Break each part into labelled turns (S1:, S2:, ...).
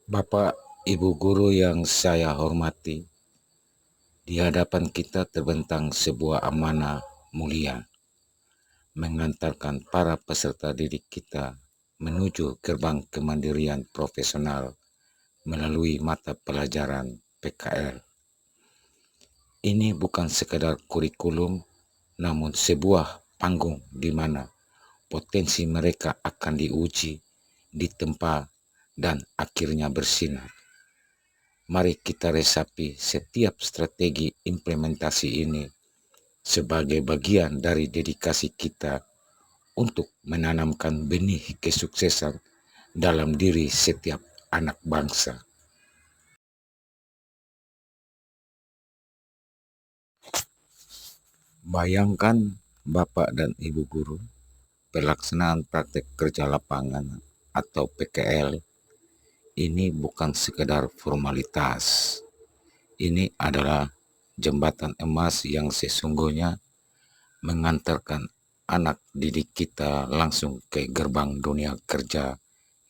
S1: Bapak, Ibu guru yang saya hormati, di hadapan kita terbentang sebuah amanah mulia, mengantarkan para peserta didik kita menuju gerbang kemandirian profesional melalui mata pelajaran PKL. Ini bukan sekadar kurikulum, namun sebuah panggung di mana potensi mereka akan diuji, ditempa, dan akhirnya bersinar. Mari kita resapi setiap strategi implementasi ini sebagai bagian dari dedikasi kita untuk menanamkan benih kesuksesan dalam diri setiap anak bangsa. Bayangkan Bapak dan Ibu guru, pelaksanaan praktek kerja lapangan atau PKL ini bukan sekedar formalitas. Ini adalah jembatan emas yang sesungguhnya mengantarkan anak didik kita langsung ke gerbang dunia kerja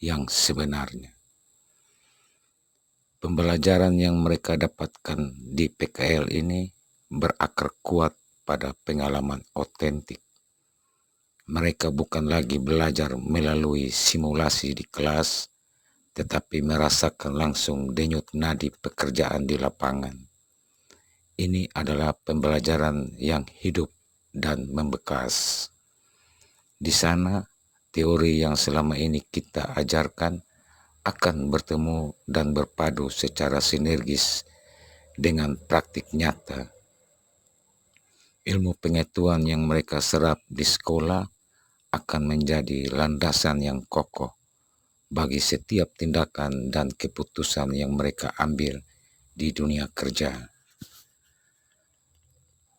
S1: yang sebenarnya. Pembelajaran yang mereka dapatkan di PKL ini berakar kuat pada pengalaman otentik. Mereka bukan lagi belajar melalui simulasi di kelas, tetapi merasakan langsung denyut nadi pekerjaan di lapangan. Ini adalah pembelajaran yang hidup dan membekas. Di sana, teori yang selama ini kita ajarkan akan bertemu dan berpadu secara sinergis dengan praktik nyata. Ilmu pengetahuan yang mereka serap di sekolah akan menjadi landasan yang kokoh bagi setiap tindakan dan keputusan yang mereka ambil di dunia kerja.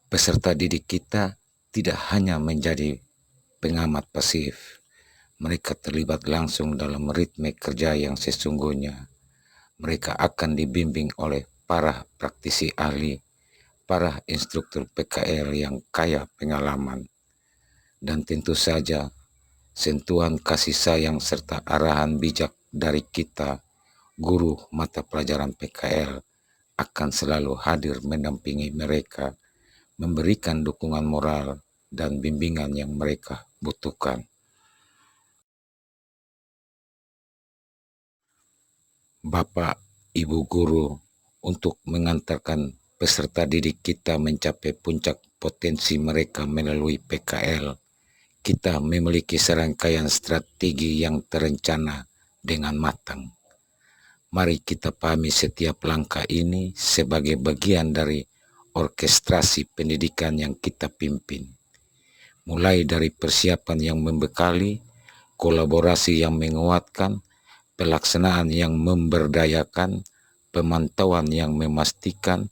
S1: Peserta didik kita tidak hanya menjadi pengamat pasif, mereka terlibat langsung dalam ritme kerja yang sesungguhnya. Mereka akan dibimbing oleh para praktisi ahli, para instruktur PKL yang kaya pengalaman, dan tentu saja sentuhan kasih sayang serta arahan bijak dari kita, guru mata pelajaran PKL, akan selalu hadir mendampingi mereka, memberikan dukungan moral dan bimbingan yang mereka butuhkan. Bapak, Ibu guru, untuk mengantarkan peserta didik kita mencapai puncak potensi mereka melalui PKL, kita memiliki serangkaian strategi yang terencana dengan matang. Mari kita pahami setiap langkah ini sebagai bagian dari orkestrasi pendidikan yang kita pimpin. Mulai dari persiapan yang membekali, kolaborasi yang menguatkan, pelaksanaan yang memberdayakan, pemantauan yang memastikan,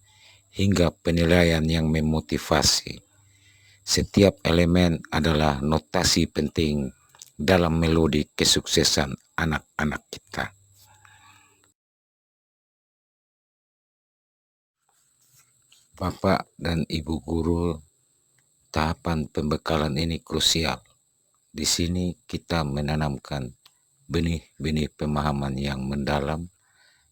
S1: hingga penilaian yang memotivasi. Setiap elemen adalah notasi penting dalam melodi kesuksesan anak-anak kita. Bapak dan Ibu guru, tahapan pembekalan ini krusial. Di sini kita menanamkan benih-benih pemahaman yang mendalam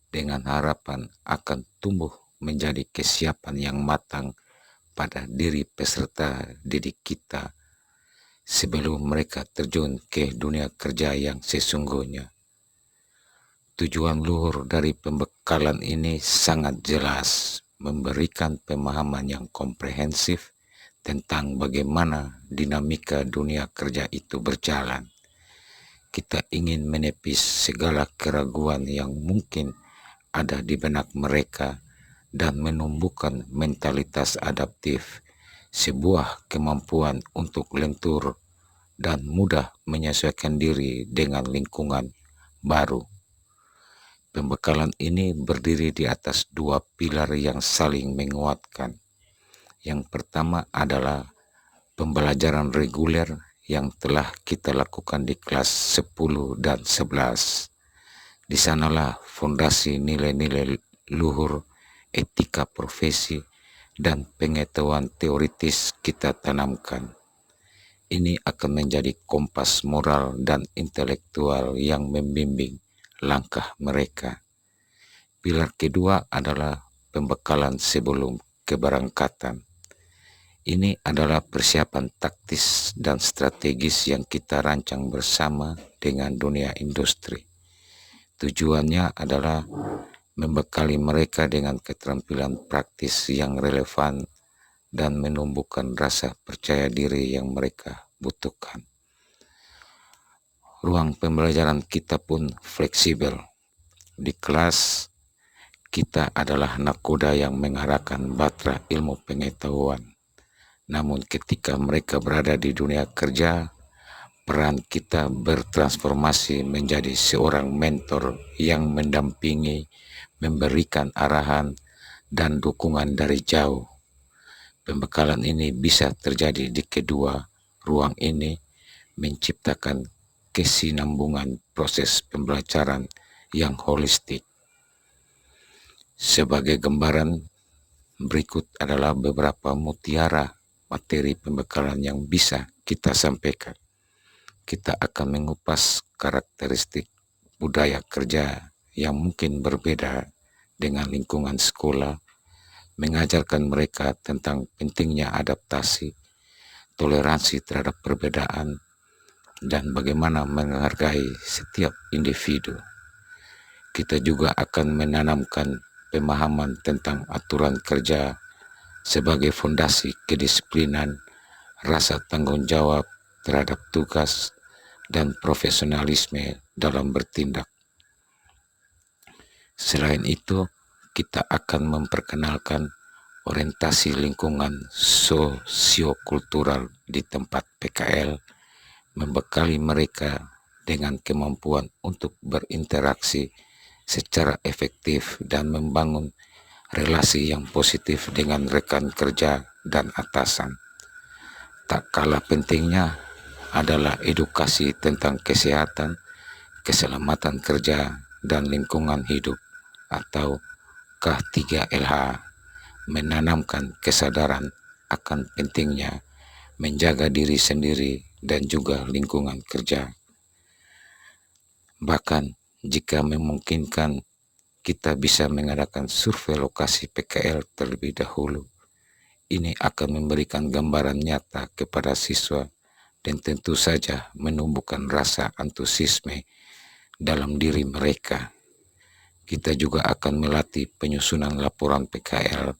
S1: dengan harapan akan tumbuh menjadi kesiapan yang matang pada diri peserta didik kita sebelum mereka terjun ke dunia kerja yang sesungguhnya. Tujuan luhur dari pembekalan ini sangat jelas, memberikan pemahaman yang komprehensif tentang bagaimana dinamika dunia kerja itu berjalan. Kita ingin menepis segala keraguan yang mungkin ada di benak mereka dan menumbuhkan mentalitas adaptif, sebuah kemampuan untuk lentur dan mudah menyesuaikan diri dengan lingkungan baru. Pembekalan ini berdiri di atas dua pilar yang saling menguatkan. Yang pertama adalah pembelajaran reguler yang telah kita lakukan di kelas 10 dan 11. Di sanalah fondasi nilai-nilai luhur, etika profesi, dan pengetahuan teoritis kita tanamkan. Ini akan menjadi kompas moral dan intelektual yang membimbing langkah mereka. Pilar kedua adalah pembekalan sebelum keberangkatan. Ini adalah persiapan taktis dan strategis yang kita rancang bersama dengan dunia industri. Tujuannya adalah membekali mereka dengan keterampilan praktis yang relevan dan menumbuhkan rasa percaya diri yang mereka butuhkan. Ruang pembelajaran kita pun fleksibel. Di kelas, kita adalah nakoda yang mengarahkan batra ilmu pengetahuan. Namun ketika mereka berada di dunia kerja, peran kita bertransformasi menjadi seorang mentor yang mendampingi, memberikan arahan, dan dukungan dari jauh. Pembekalan ini bisa terjadi di kedua ruang ini, menciptakan kesinambungan proses pembelajaran yang holistik. Sebagai gambaran, berikut adalah beberapa mutiara materi pembekalan yang bisa kita sampaikan. Kita akan mengupas karakteristik budaya kerja yang mungkin berbeda dengan lingkungan sekolah, mengajarkan mereka tentang pentingnya adaptasi, toleransi terhadap perbedaan, dan bagaimana menghargai setiap individu. Kita juga akan menanamkan pemahaman tentang aturan kerja sebagai fondasi kedisiplinan, rasa tanggung jawab terhadap tugas, dan profesionalisme dalam bertindak. Selain itu, kita akan memperkenalkan orientasi lingkungan sosiokultural di tempat PKL, membekali mereka dengan kemampuan untuk berinteraksi secara efektif dan membangun relasi yang positif dengan rekan kerja dan atasan. Tak kalah pentingnya adalah edukasi tentang kesehatan, keselamatan kerja, dan lingkungan hidup atau K3LH, menanamkan kesadaran akan pentingnya menjaga diri sendiri dan juga lingkungan kerja. Bahkan jika memungkinkan, kita bisa mengadakan survei lokasi PKL terlebih dahulu. Ini akan memberikan gambaran nyata kepada siswa dan tentu saja menumbuhkan rasa antusiasme dalam diri mereka. Kita juga akan melatih penyusunan laporan PKL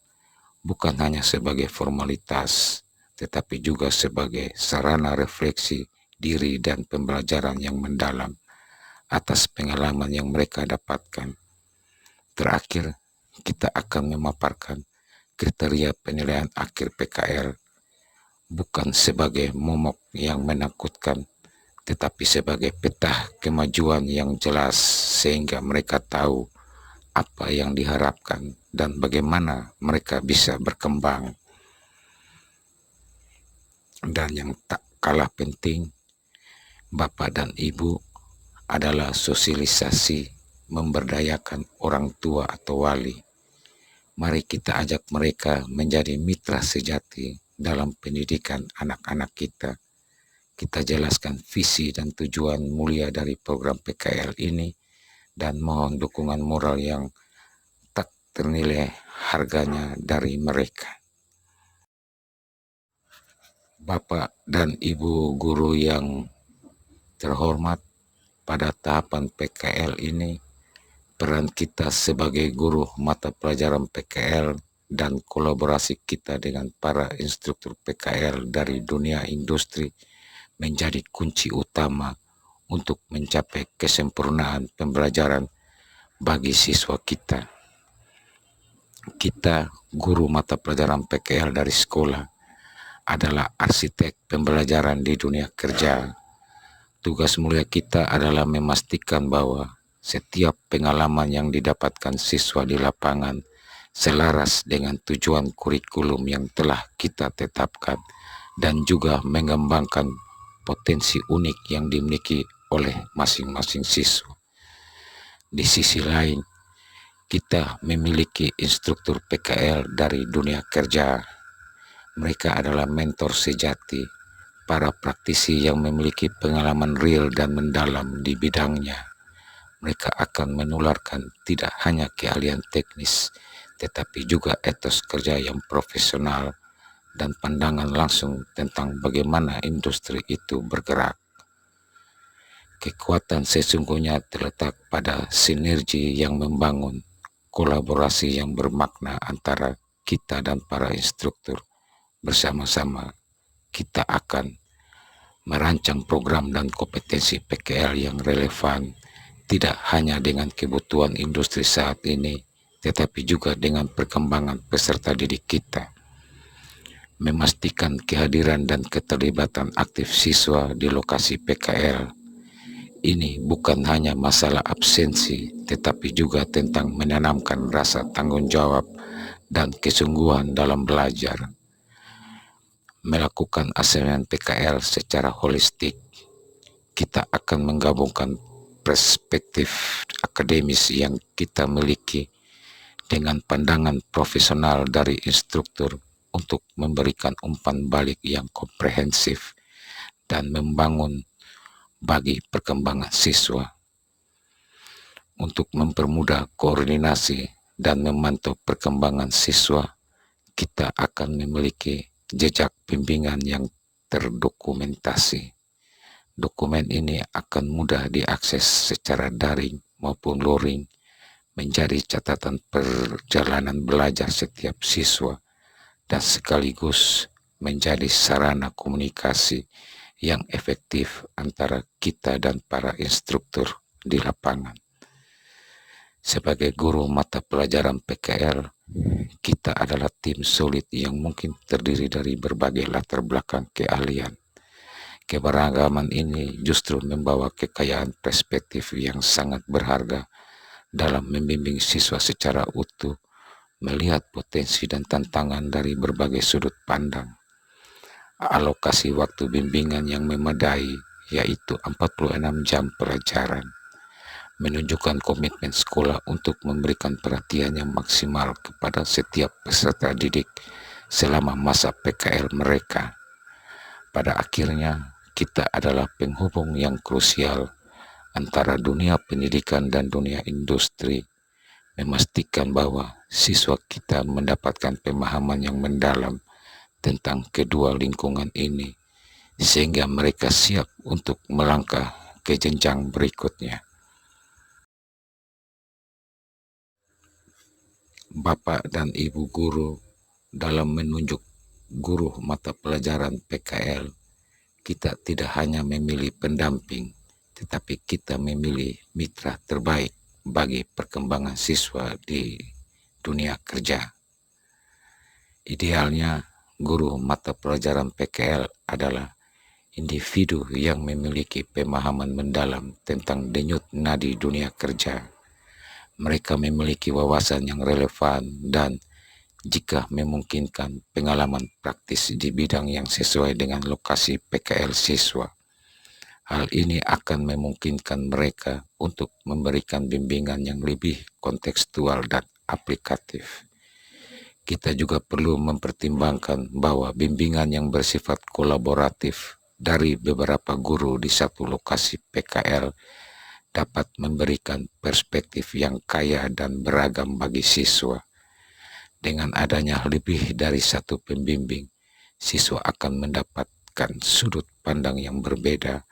S1: bukan hanya sebagai formalitas, tetapi juga sebagai sarana refleksi diri dan pembelajaran yang mendalam atas pengalaman yang mereka dapatkan. Terakhir, kita akan memaparkan kriteria penilaian akhir PKL bukan sebagai momok yang menakutkan, tetapi sebagai peta kemajuan yang jelas sehingga mereka tahu apa yang diharapkan dan bagaimana mereka bisa berkembang. Dan yang tak kalah penting, Bapak dan Ibu, adalah sosialisasi memberdayakan orang tua atau wali. Mari kita ajak mereka menjadi mitra sejati dalam pendidikan anak-anak kita. Kita jelaskan visi dan tujuan mulia dari program PKL ini dan mohon dukungan moral yang tak ternilai harganya dari mereka. Bapak dan Ibu guru yang terhormat, pada tahapan PKL ini, peran kita sebagai guru mata pelajaran PKL dan kolaborasi kita dengan para instruktur PKL dari dunia industri menjadi kunci utama untuk mencapai kesempurnaan pembelajaran bagi siswa kita. Kita, guru mata pelajaran PKL dari sekolah, adalah arsitek pembelajaran di dunia kerja. Tugas mulia kita adalah memastikan bahwa setiap pengalaman yang didapatkan siswa di lapangan selaras dengan tujuan kurikulum yang telah kita tetapkan dan juga mengembangkan potensi unik yang dimiliki oleh masing-masing siswa. Di sisi lain, kita memiliki instruktur PKL dari dunia kerja. Mereka adalah mentor sejati, para praktisi yang memiliki pengalaman real dan mendalam di bidangnya. Mereka akan menularkan tidak hanya keahlian teknis, tetapi juga etos kerja yang profesional dan pandangan langsung tentang bagaimana industri itu bergerak. Kekuatan sesungguhnya terletak pada sinergi yang membangun kolaborasi yang bermakna antara kita dan para instruktur. Bersama-sama kita akan merancang program dan kompetensi PKL yang relevan tidak hanya dengan kebutuhan industri saat ini, tetapi juga dengan perkembangan peserta didik kita. Memastikan kehadiran dan keterlibatan aktif siswa di lokasi PKL ini bukan hanya masalah absensi, tetapi juga tentang menanamkan rasa tanggung jawab dan kesungguhan dalam belajar. Melakukan asesmen PKL secara holistik, kita akan menggabungkan perspektif akademis yang kita miliki dengan pandangan profesional dari instruktur untuk memberikan umpan balik yang komprehensif dan membangun bagi perkembangan siswa. Untuk mempermudah koordinasi dan memantau perkembangan siswa, kita akan memiliki jejak bimbingan yang terdokumentasi. Dokumen ini akan mudah diakses secara daring maupun luring, menjadi catatan perjalanan belajar setiap siswa dan sekaligus menjadi sarana komunikasi yang efektif antara kita dan para instruktur di lapangan. Sebagai guru mata pelajaran PKL, kita adalah tim solid yang mungkin terdiri dari berbagai latar belakang keahlian. Keberagaman ini justru membawa kekayaan perspektif yang sangat berharga dalam membimbing siswa secara utuh, melihat potensi dan tantangan dari berbagai sudut pandang. Alokasi waktu bimbingan yang memadai, yaitu 46 jam pelajaran, menunjukkan komitmen sekolah untuk memberikan perhatian yang maksimal kepada setiap peserta didik selama masa PKL mereka. Pada akhirnya, kita adalah penghubung yang krusial antara dunia pendidikan dan dunia industri, memastikan bahwa siswa kita mendapatkan pemahaman yang mendalam tentang kedua lingkungan ini, sehingga mereka siap untuk melangkah ke jenjang berikutnya. Bapak dan Ibu guru, dalam menunjuk guru mata pelajaran PKL, kita tidak hanya memilih pendamping, tetapi kita memilih mitra terbaik bagi perkembangan siswa di dunia kerja. Idealnya, guru mata pelajaran PKL adalah individu yang memiliki pemahaman mendalam tentang denyut nadi dunia kerja. Mereka memiliki wawasan yang relevan dan, jika memungkinkan, pengalaman praktis di bidang yang sesuai dengan lokasi PKL siswa. Hal ini akan memungkinkan mereka untuk memberikan bimbingan yang lebih kontekstual dan aplikatif. Kita juga perlu mempertimbangkan bahwa bimbingan yang bersifat kolaboratif dari beberapa guru di satu lokasi PKL dapat memberikan perspektif yang kaya dan beragam bagi siswa. Dengan adanya lebih dari satu pembimbing, siswa akan mendapatkan sudut pandang yang berbeda,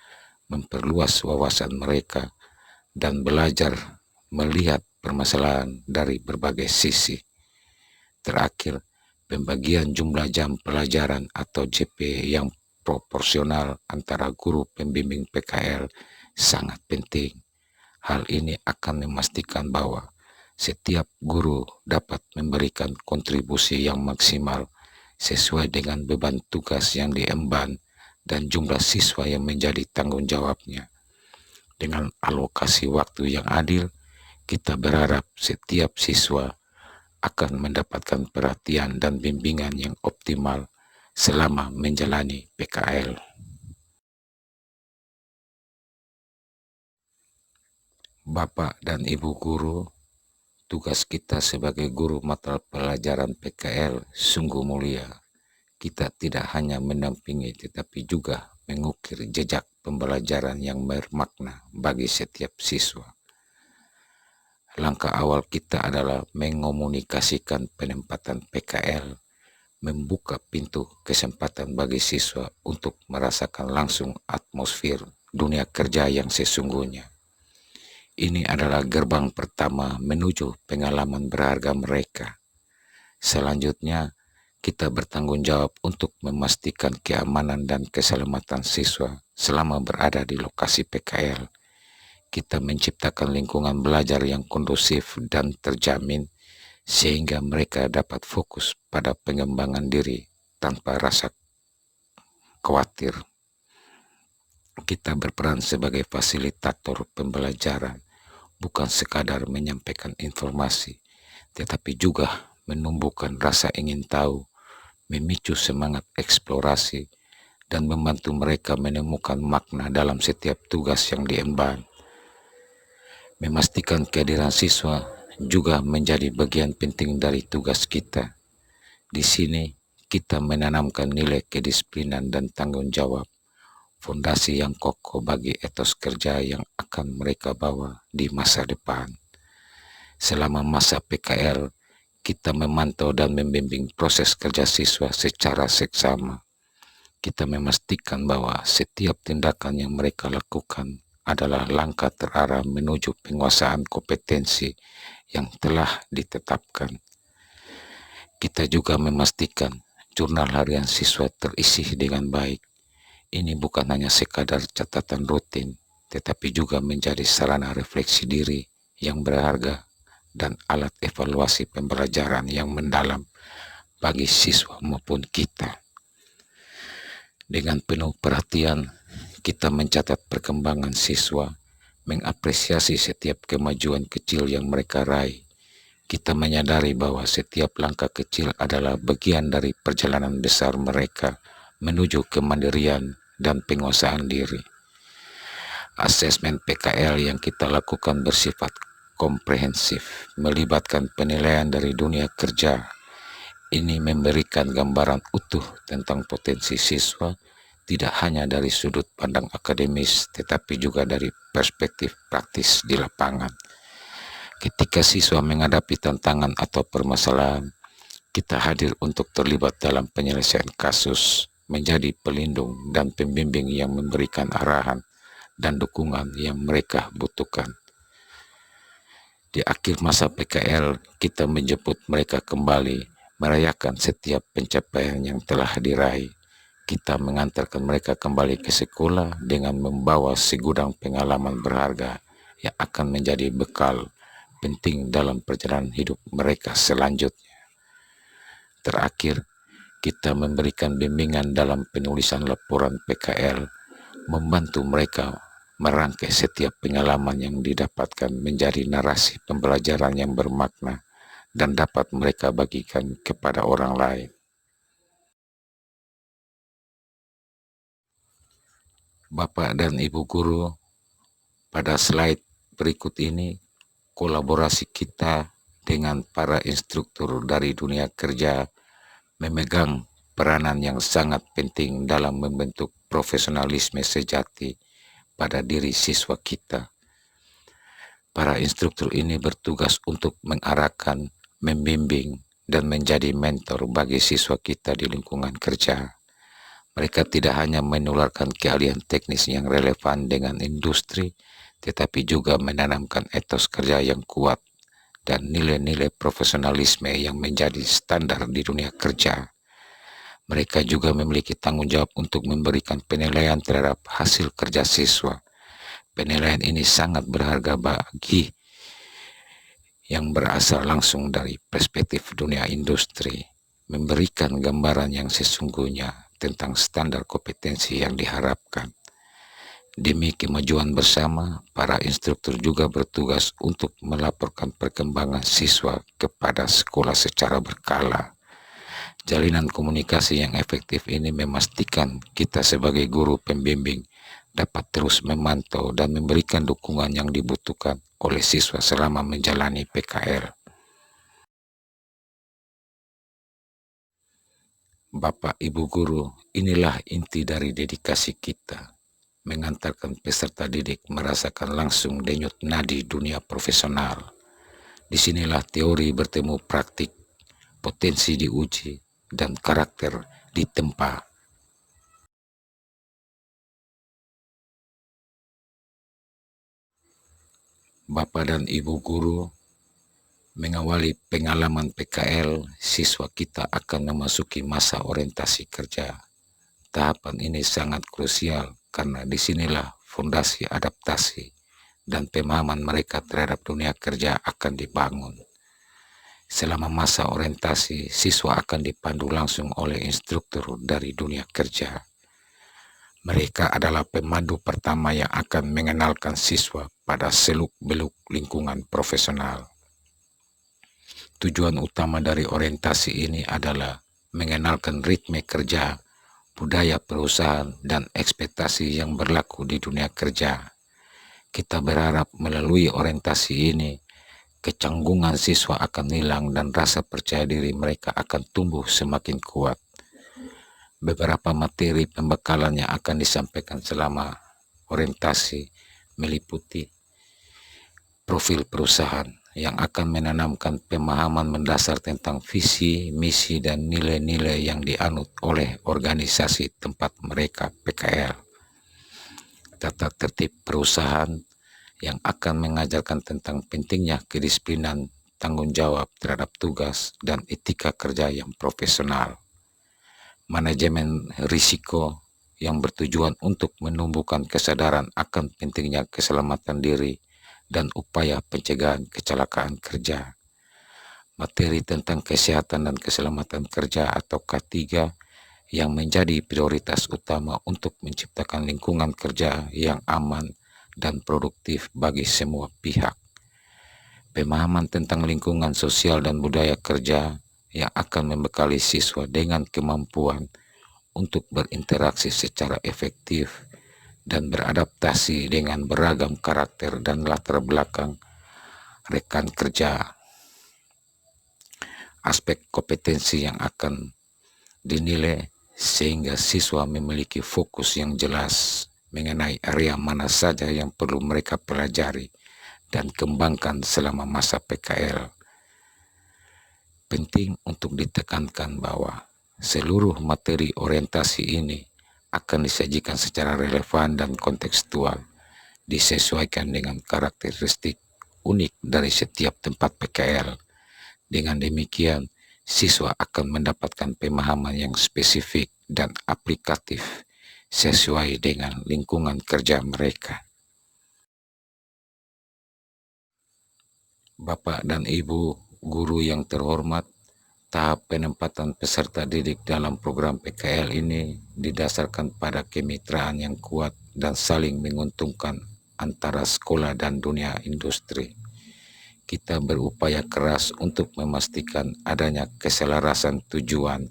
S1: memperluas wawasan mereka, dan belajar melihat permasalahan dari berbagai sisi. Terakhir, pembagian jumlah jam pelajaran atau JP yang proporsional antara guru pembimbing PKL sangat penting. Hal ini akan memastikan bahwa setiap guru dapat memberikan kontribusi yang maksimal sesuai dengan beban tugas yang diemban dan jumlah siswa yang menjadi tanggung jawabnya. Dengan alokasi waktu yang adil, kita berharap setiap siswa akan mendapatkan perhatian dan bimbingan yang optimal selama menjalani PKL. Bapak dan Ibu guru, tugas kita sebagai guru mata pelajaran PKL sungguh mulia. Kita tidak hanya mendampingi tetapi juga mengukir jejak pembelajaran yang bermakna bagi setiap siswa. Langkah awal kita adalah mengomunikasikan penempatan PKL, membuka pintu kesempatan bagi siswa untuk merasakan langsung atmosfer dunia kerja yang sesungguhnya. Ini adalah gerbang pertama menuju pengalaman berharga mereka. Selanjutnya, kita bertanggung jawab untuk memastikan keamanan dan keselamatan siswa selama berada di lokasi PKL. Kita menciptakan lingkungan belajar yang kondusif dan terjamin sehingga mereka dapat fokus pada pengembangan diri tanpa rasa khawatir. Kita berperan sebagai fasilitator pembelajaran, bukan sekadar menyampaikan informasi, tetapi juga menumbuhkan rasa ingin tahu, memicu semangat eksplorasi, dan membantu mereka menemukan makna dalam setiap tugas yang diemban. Memastikan kehadiran siswa juga menjadi bagian penting dari tugas kita. Di sini, kita menanamkan nilai kedisiplinan dan tanggung jawab, fondasi yang kokoh bagi etos kerja yang akan mereka bawa di masa depan. Selama masa PKL, kita memantau dan membimbing proses kerja siswa secara seksama. Kita memastikan bahwa setiap tindakan yang mereka lakukan adalah langkah terarah menuju penguasaan kompetensi yang telah ditetapkan. Kita juga memastikan jurnal harian siswa terisi dengan baik. Ini bukan hanya sekadar catatan rutin, tetapi juga menjadi sarana refleksi diri yang berharga dan alat evaluasi pembelajaran yang mendalam bagi siswa maupun kita. Dengan penuh perhatian, kita mencatat perkembangan siswa, mengapresiasi setiap kemajuan kecil yang mereka raih. Kita menyadari bahwa setiap langkah kecil adalah bagian dari perjalanan besar mereka menuju kemandirian dan penguasaan diri. Asesmen PKL yang kita lakukan bersifat komprehensif, melibatkan penilaian dari dunia kerja. Ini memberikan gambaran utuh tentang potensi siswa, tidak hanya dari sudut pandang akademis, tetapi juga dari perspektif praktis di lapangan. Ketika siswa menghadapi tantangan atau permasalahan, kita hadir untuk terlibat dalam penyelesaian kasus, menjadi pelindung dan pembimbing yang memberikan arahan dan dukungan yang mereka butuhkan. Di akhir masa PKL, kita menjemput mereka kembali, merayakan setiap pencapaian yang telah diraih. Kita mengantarkan mereka kembali ke sekolah dengan membawa segudang pengalaman berharga yang akan menjadi bekal penting dalam perjalanan hidup mereka selanjutnya. Terakhir, kita memberikan bimbingan dalam penulisan laporan PKL, membantu mereka merangkai setiap pengalaman yang didapatkan menjadi narasi pembelajaran yang bermakna dan dapat mereka bagikan kepada orang lain. Bapak dan Ibu Guru, pada slide berikut ini kolaborasi kita dengan para instruktur dari dunia kerja memegang peranan yang sangat penting dalam membentuk profesionalisme sejati pada diri siswa kita. Para instruktur ini bertugas untuk mengarahkan, membimbing, dan menjadi mentor bagi siswa kita di lingkungan kerja. Mereka tidak hanya menularkan keahlian teknis yang relevan dengan industri, tetapi juga menanamkan etos kerja yang kuat dan nilai-nilai profesionalisme yang menjadi standar di dunia kerja. Mereka juga memiliki tanggung jawab untuk memberikan penilaian terhadap hasil kerja siswa. Penilaian ini sangat berharga bagi yang berasal langsung dari perspektif dunia industri, memberikan gambaran yang sesungguhnya tentang standar kompetensi yang diharapkan. Demi kemajuan bersama, para instruktur juga bertugas untuk melaporkan perkembangan siswa kepada sekolah secara berkala. Jalinan komunikasi yang efektif ini memastikan kita sebagai guru pembimbing dapat terus memantau dan memberikan dukungan yang dibutuhkan oleh siswa selama menjalani PKL. Bapak Ibu Guru, inilah inti dari dedikasi kita, mengantarkan peserta didik merasakan langsung denyut nadi dunia profesional. Disinilah teori bertemu praktik, potensi diuji, dan karakter ditempa. Bapak dan Ibu guru, mengawali pengalaman PKL, siswa kita akan memasuki masa orientasi kerja. Tahapan ini sangat krusial karena disinilah fondasi adaptasi dan pemahaman mereka terhadap dunia kerja akan dibangun. Selama masa orientasi, siswa akan dipandu langsung oleh instruktur dari dunia kerja. Mereka adalah pemandu pertama yang akan mengenalkan siswa pada seluk-beluk lingkungan profesional. Tujuan utama dari orientasi ini adalah mengenalkan ritme kerja, budaya perusahaan, dan ekspektasi yang berlaku di dunia kerja. Kita berharap melalui orientasi ini, kecanggungan siswa akan hilang dan rasa percaya diri mereka akan tumbuh semakin kuat. Beberapa materi pembekalan yang akan disampaikan selama orientasi meliputi profil perusahaan yang akan menanamkan pemahaman mendasar tentang visi, misi, dan nilai-nilai yang dianut oleh organisasi tempat mereka PKL. Tata tertib perusahaan yang akan mengajarkan tentang pentingnya kedisiplinan, tanggung jawab terhadap tugas, dan etika kerja yang profesional. Manajemen risiko yang bertujuan untuk menumbuhkan kesadaran akan pentingnya keselamatan diri dan upaya pencegahan kecelakaan kerja. Materi tentang kesehatan dan keselamatan kerja atau K3 yang menjadi prioritas utama untuk menciptakan lingkungan kerja yang aman dan produktif bagi semua pihak. Pemahaman tentang lingkungan sosial dan budaya kerja yang akan membekali siswa dengan kemampuan untuk berinteraksi secara efektif dan beradaptasi dengan beragam karakter dan latar belakang rekan kerja. Aspek kompetensi yang akan dinilai sehingga siswa memiliki fokus yang jelas mengenai area mana saja yang perlu mereka pelajari dan kembangkan selama masa PKL. Penting untuk ditekankan bahwa seluruh materi orientasi ini akan disajikan secara relevan dan kontekstual, disesuaikan dengan karakteristik unik dari setiap tempat PKL. Dengan demikian, siswa akan mendapatkan pemahaman yang spesifik dan aplikatif sesuai dengan lingkungan kerja mereka. Bapak dan Ibu guru yang terhormat, tahap penempatan peserta didik dalam program PKL ini didasarkan pada kemitraan yang kuat dan saling menguntungkan antara sekolah dan dunia industri. Kita berupaya keras untuk memastikan adanya keselarasan tujuan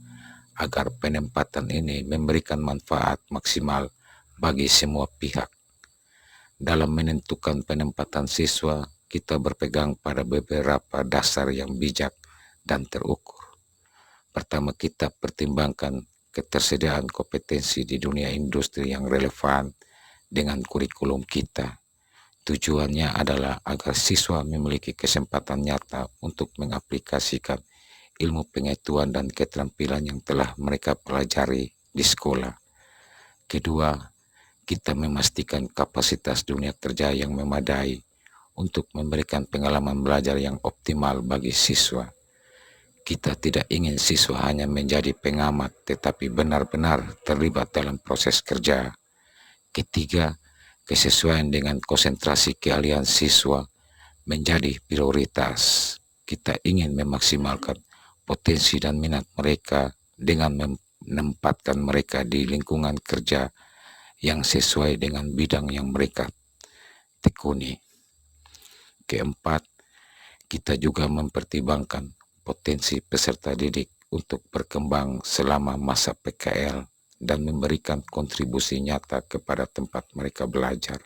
S1: agar penempatan ini memberikan manfaat maksimal bagi semua pihak. Dalam menentukan penempatan siswa, kita berpegang pada beberapa dasar yang bijak dan terukur. Pertama, kita pertimbangkan ketersediaan kompetensi di dunia industri yang relevan dengan kurikulum kita. Tujuannya adalah agar siswa memiliki kesempatan nyata untuk mengaplikasikan ilmu pengetahuan dan keterampilan yang telah mereka pelajari di sekolah. Kedua, kita memastikan kapasitas dunia kerja yang memadai untuk memberikan pengalaman belajar yang optimal bagi siswa. Kita tidak ingin siswa hanya menjadi pengamat tetapi benar-benar terlibat dalam proses kerja. Ketiga, kesesuaian dengan konsentrasi keahlian siswa menjadi prioritas. Kita ingin memaksimalkan potensi dan minat mereka dengan menempatkan mereka di lingkungan kerja yang sesuai dengan bidang yang mereka tekuni. Keempat, kita juga mempertimbangkan potensi peserta didik untuk berkembang selama masa PKL dan memberikan kontribusi nyata kepada tempat mereka belajar.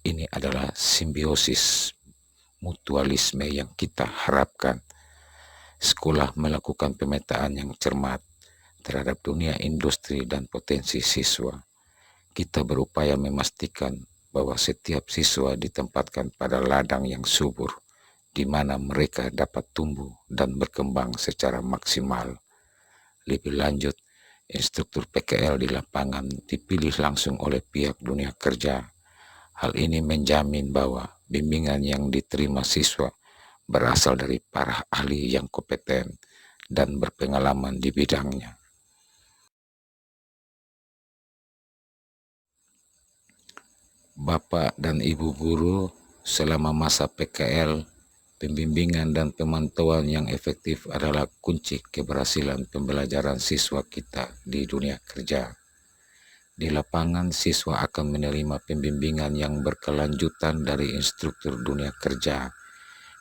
S1: Ini adalah simbiosis mutualisme yang kita harapkan. Sekolah melakukan pemetaan yang cermat terhadap dunia industri dan potensi siswa. Kita berupaya memastikan bahwa setiap siswa ditempatkan pada ladang yang subur, di mana mereka dapat tumbuh dan berkembang secara maksimal. Lebih lanjut, instruktur PKL di lapangan dipilih langsung oleh pihak dunia kerja. Hal ini menjamin bahwa bimbingan yang diterima siswa berasal dari para ahli yang kompeten dan berpengalaman di bidangnya. Bapak dan Ibu guru, selama masa PKL, pembimbingan dan pemantauan yang efektif adalah kunci keberhasilan pembelajaran siswa kita di dunia kerja. Di lapangan, siswa akan menerima pembimbingan yang berkelanjutan dari instruktur dunia kerja.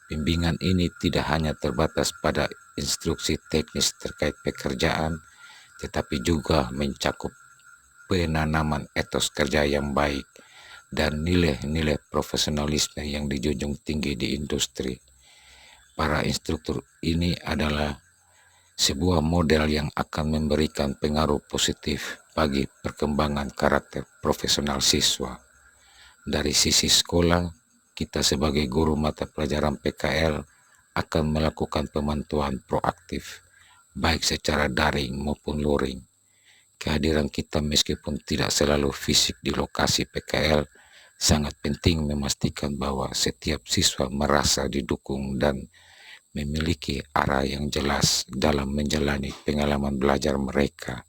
S1: Bimbingan ini tidak hanya terbatas pada instruksi teknis terkait pekerjaan, tetapi juga mencakup penanaman etos kerja yang baik dan nilai-nilai profesionalisme yang dijunjung tinggi di industri. Para instruktur ini adalah sebuah model yang akan memberikan pengaruh positif bagi perkembangan karakter profesional siswa. Dari sisi sekolah, kita sebagai guru mata pelajaran PKL akan melakukan pemantauan proaktif, baik secara daring maupun luring. Kehadiran kita meskipun tidak selalu fisik di lokasi PKL sangat penting memastikan bahwa setiap siswa merasa didukung dan memiliki arah yang jelas dalam menjalani pengalaman belajar mereka.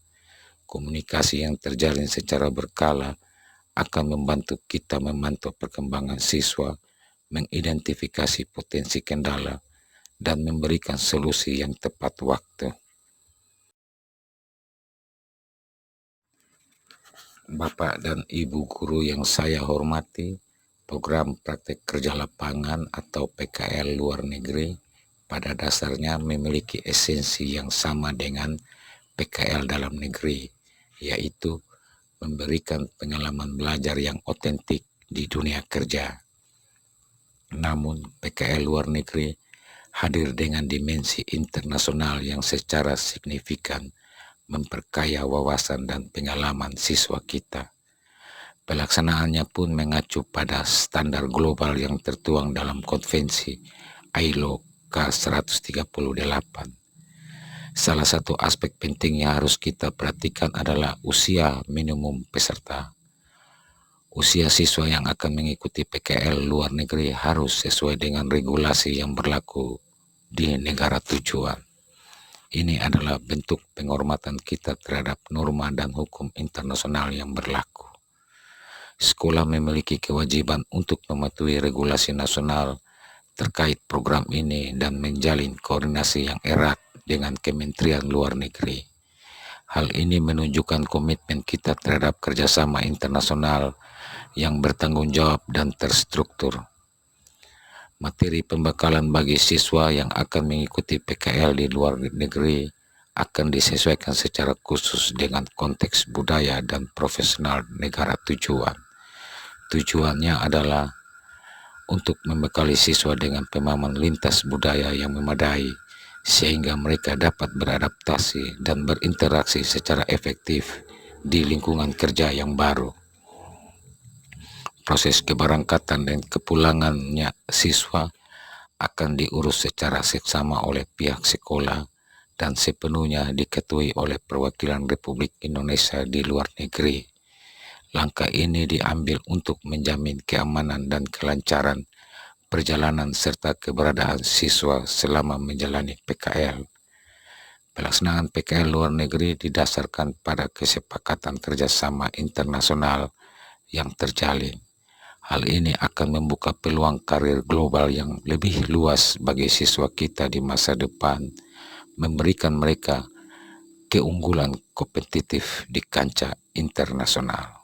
S1: Komunikasi yang terjalin secara berkala akan membantu kita memantau perkembangan siswa, mengidentifikasi potensi kendala, dan memberikan solusi yang tepat waktu. Bapak dan Ibu guru yang saya hormati, program praktek kerja lapangan atau PKL luar negeri pada dasarnya memiliki esensi yang sama dengan PKL dalam negeri, yaitu memberikan pengalaman belajar yang otentik di dunia kerja. Namun, PKL luar negeri hadir dengan dimensi internasional yang secara signifikan memperkaya wawasan dan pengalaman siswa kita. Pelaksanaannya pun mengacu pada standar global yang tertuang dalam konvensi ILO K138. Salah satu aspek penting yang harus kita perhatikan adalah usia minimum peserta. Usia siswa yang akan mengikuti PKL luar negeri harus sesuai dengan regulasi yang berlaku di negara tujuan. Ini adalah bentuk penghormatan kita terhadap norma dan hukum internasional yang berlaku. Sekolah memiliki kewajiban untuk mematuhi regulasi nasional terkait program ini dan menjalin koordinasi yang erat dengan Kementerian Luar Negeri. Hal ini menunjukkan komitmen kita terhadap kerjasama internasional yang bertanggung jawab dan terstruktur. Materi pembekalan bagi siswa yang akan mengikuti PKL di luar negeri akan disesuaikan secara khusus dengan konteks budaya dan profesional negara tujuan. Tujuannya adalah untuk membekali siswa dengan pemahaman lintas budaya yang memadai, sehingga mereka dapat beradaptasi dan berinteraksi secara efektif di lingkungan kerja yang baru. Proses keberangkatan dan kepulangannya siswa akan diurus secara seksama oleh pihak sekolah dan sepenuhnya diketuai oleh perwakilan Republik Indonesia di luar negeri. Langkah ini diambil untuk menjamin keamanan dan kelancaran perjalanan serta keberadaan siswa selama menjalani PKL. Pelaksanaan PKL luar negeri didasarkan pada kesepakatan kerjasama internasional yang terjalin. Hal ini akan membuka peluang karir global yang lebih luas bagi siswa kita di masa depan, memberikan mereka keunggulan kompetitif di kancah internasional.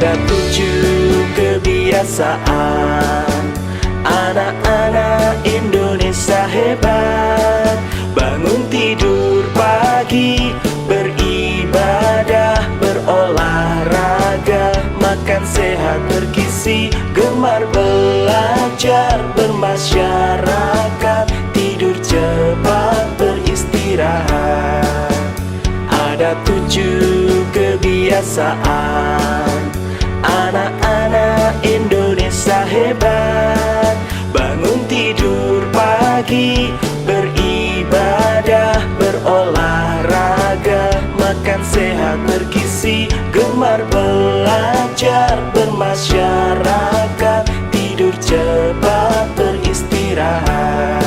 S2: Ada 7 kebiasaan anak-anak makan sehat bergizi, gemar belajar bermasyarakat, tidur cepat beristirahat. Ada 7 kebiasaan anak-anak Indonesia hebat. Bangun tidur pagi, beribadah, berolahraga, makan sehat bergizi, gemar belajar bermasyarakat, tidur cepat beristirahat.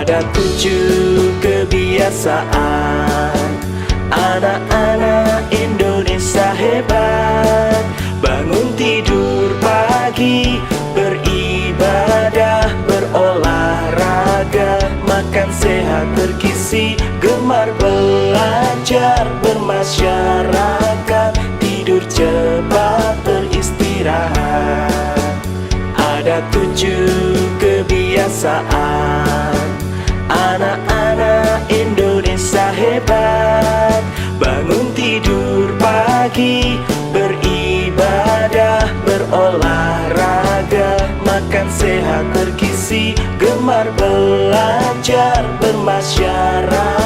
S2: Ada 7 kebiasaan anak-anak Indonesia hebat. Bangun tidur pagi, beribadah, berolahraga, makan sehat bergizi, gemar belajar bermasyarakat, tidur cepat beristirahat. Ada 7 kebiasaan anak-anak Indonesia hebat. Bangun tidur pagi, beribadah, berolahraga, makan sehat bergizi, gemar belajar bermasyarakat,